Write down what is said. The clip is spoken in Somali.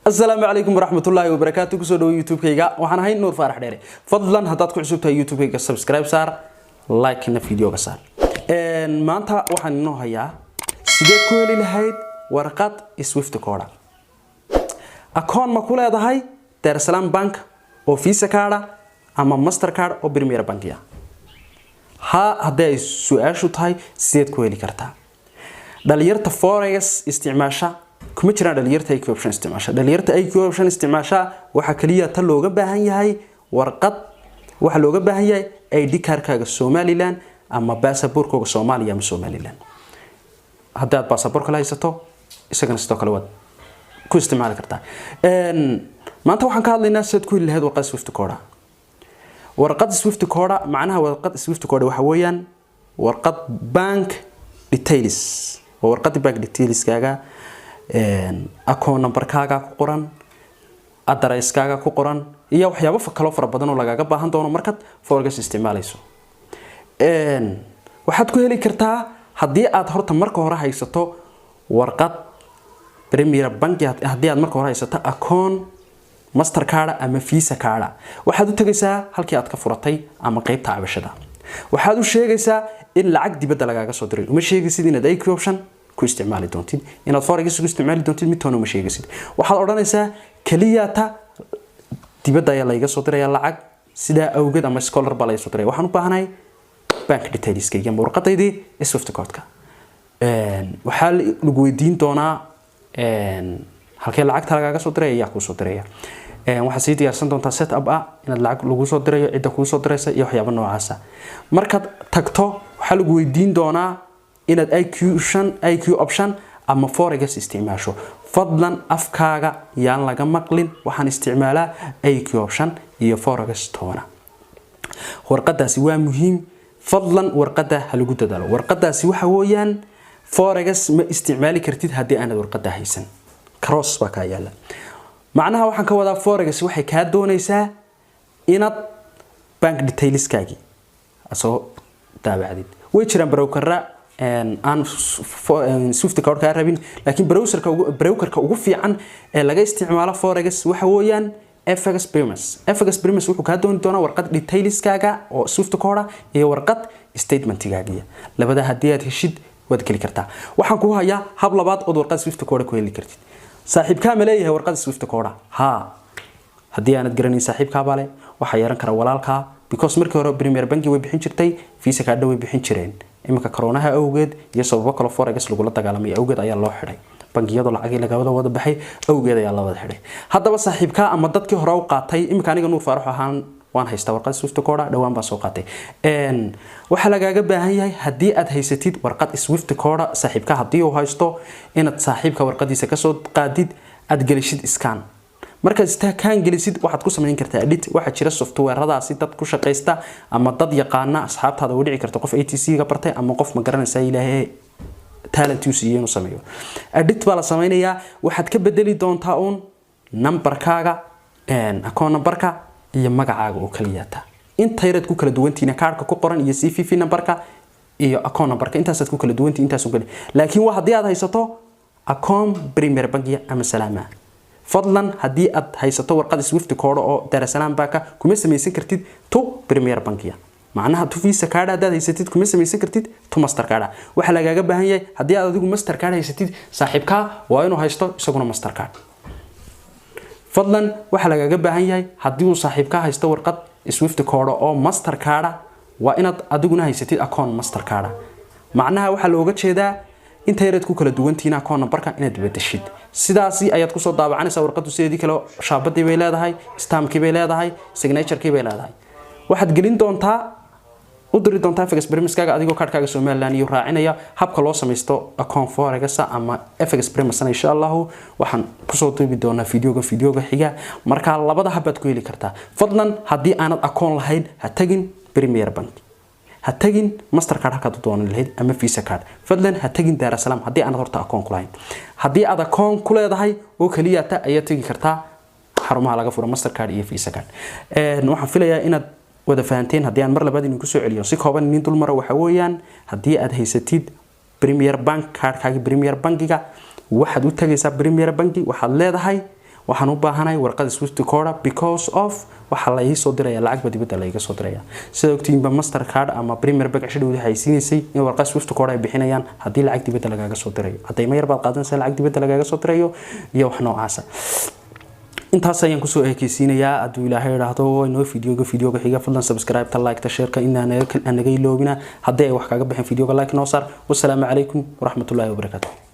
السلام عليكم ورحمة الله وبركاته. كسودو يوتيوب كيغا waxaan ahay Nuur Faarax Dheere. Fadlan hadaad ku cusub tahay YouTube kayga subscribe saar, like na video ka saar. Maanta waxaan inoo hayaa sidee ku heli lahayd warqad Swift code. Account ma ku leedahay Dar es Salaam Bank oo Visa card ama Mastercard oo Premier Bank ya. Haday su'aashu tahay sidee ku heli kartaa. Dhalinyarta Forex isticmaasha kuma jiraan dhalinyarta IQ option isticmaasha. Dhalinyarta IQ option isticmaasha waxa kaliya ta looga baahan yahay warqad, waxa looga baahan yahay ID card-kaaga Somaliland ama passport-kaaga Soomaaliya ama Somaliland. Haddii aad passport kala haysato isagana sidoo kale waad ku isticmaali kartaa. Maanta waxaan ka hadlaynaa sidoo ku heli lahayd warqad Swift code. Warqad Swift code macnaha warqad Swift code waxa weeyaan warqad bank details. warqad bank details kaaga account number kaaga ku qoran, address kaaga ku qoran iyo waxyaabo kale fara badan oo lagaaga baahan doono markaad Forex isticmaalayso. waxaad ku heli kartaa haddii aad horta marka hore haysato warqad Premier Bank, haddii aad marka hore haysato account Mastercard ama Visa card, waxaad u tagaysaa halkii aad ka furatay ama qaybta cabashada. waxaad u sheegaysaa in lacag dibadda lagaaga soo diray. uma sheegaysid inaad IQ option ku isticmaali doontid, inaad Forex ku isticmaali doontid mid toona uma sheegaysid. waxaad oranaysaa kaliya ta dibadda ayaa laga soo diray lacag sida awgeed ama scholar baa laga soo diray. waxaan u baahanahay bank details kayga warqadaydii Swift code-ka. waxaa lagu weydiin doonaa halkee lacagta lagaaga soo diray ayaa ku soo diraya. waxaad sii diyaarsan doontaa setup inaad lacag lagu soo dirayo, cidda ku soo diraysa iyo waxyaabo noocaas ah. markaad tagto waxaa lagu weydiin doonaa inaad IQ option ama Forex isticmaasho. fadlan afkaaga yaan laga maqlin, waxaan isticmaalaa IQ option iyo Forex toona. warqadaasi waa muhiim, fadlan warqada ha lagu dadaalo. warqadaasi waxa weeyaan Forex ma isticmaali kartid haddii aanad warqada haysan. cross baa ka yaala. macnaha waxaan ka wadaa Forex waxay ka doonaysaa inaad bank details kaagi asoo daabacdid. way jiraan broker aan Swift code ka rabin, laakiin brokerka ugu fiican ee laga isticmaalo Forex waxa weeyaan FX Primus. FX Primus wuxuu ka dooni doonaa warqad details kaaga oo Swift code iyo warqad statement-kaaga. labada haddii aad heshid waad kali kartaa. waxaan ku hayaa hab labaad oo warqad Swift code ku heli kartid. saaxiibka ma leeyahay warqad Swift code? haddii aanad garanin saaxiibka bale waxa yeeran kara walaalka, because markii hore Premier Bank way bixin jirtay, Visa card way bixin jireen. imika corona awgeed iyo sababo kale Forex lagu la dagaalamay awgeed ayaa loo xiray. bangiyada lacag laga wada baxay awgeed ayaa la wada xiray. haddaba saaxiibka ama dadkii hore u qaatay, imika aniga Nuur Faarax ahaan waan haystaa warqad Swift code dhawaan baa soo qaatay. waxa lagaaga baahan yahay haddii aad haysatid warqad Swift code, saaxiibka haddii uu haysto inaad saaxiibka warqadiisa ka soo qaadid, aad gelishid scan. markaad scan gelisid waxaad ku samayn kartaa edit. waxa jira software-radaasi dad ku shaqeysta ama dad yaqaana asxaabtaada u dhici karta qof ATC ga bartay ama qof ma garanaysa ilaahay talent uu siiyay inuu sameeyo. edit baa la samaynayaa. waxaad ka bedeli doontaa number-kaaga, account number-ka iyo magacaaga oo kaliya ta. inta yareed ku kala duwantiina kaarka ku qoran iyo CVV number-ka iyo account number-ka intaasaad ku kala duwantii intaas u gali. laakiin waa haddii aad haysato account Premier Bank ama Salaama. fadlan haddii aad haysato warqad Swift code oo Dar es Salaam Bank kuma samaysan kartid to Premier Bank. macnaha to Visa card hadaad haysatid kuma samaysan kartid to Mastercard. waxa lagaaga baahan yahay haddii aad adigu Mastercard haysatid, saaxiibka waa inuu haysto isaguna Mastercard. fadlan waxa lagaaga baahan yahay haddii uu saaxiibka haysto warqad Swift code oo Mastercard, waa inaad adiguna haysatid account Mastercard. macnaha waxa looga jeedaa inta yareed ku kala duwantiina account number-ka inaad bedeshid. sidaasi ayaad ku soo daabacanaysaa warqadu sideedii kale shaabadii bay leedahay, stamp-kii bay leedahay, signature-kii bay leedahay. waxaad gelin doontaa u diri doontaa FX Primus-kaaga adigoo kaarkaaga Somaliland iyo raacinaya habka loo samaysto account Forex ama FX Primus. insha Allah waxaan ku soo duubi doonaa videoga xiga. marka labada habaad ku heli kartaa. fadlan haddii aanad account lahayn ha tagin Premier Bank, ha tagin Mastercard halkaad doonan lahayd ama Visa card. fadlan ha tagin Dar es Salaam haddii aanad horta account ku lahayn. haddii aad account ku leedahay oo kaliya ta ayaa tagi kartaa xarumaha laga furo Mastercard iyo Visa card. waxaan filayaa inaad wada fahanteen. haddii aan mar labaad idin ku soo celiyo si kooban idin dul maro, waxa weeyaan haddii aad haysatid Premier Bank card-kaaga Premier Bank-ga waxaad u tagaysaa Premier Bank, waxaad leedahay waxaan u baahanahay warqad Swift code because of waxa la ii soo diraya lacag dibadda la iga soo diraya sida ogtiinba Mastercard ama Premier Bank shirkadu waxay siinaysaa in warqad Swift code ay bixinayaan hadii lacag dibadda lagaga soo dirayo haday ma yar baad qaadanaysaa lacag dibadda lagaga soo dirayo iyo wax noocaas intaas ayaan ku soo eekaysiinayaa aduu Ilaahay raahdo inoo fiidiyoga xiga fadlan subscribe ta like ta share ka inaana naga iloobina hadii ay wax kaga bixin fiidiyoga like noo saar wassalaamu calaykum waraxmatullaahi wabarakaatuh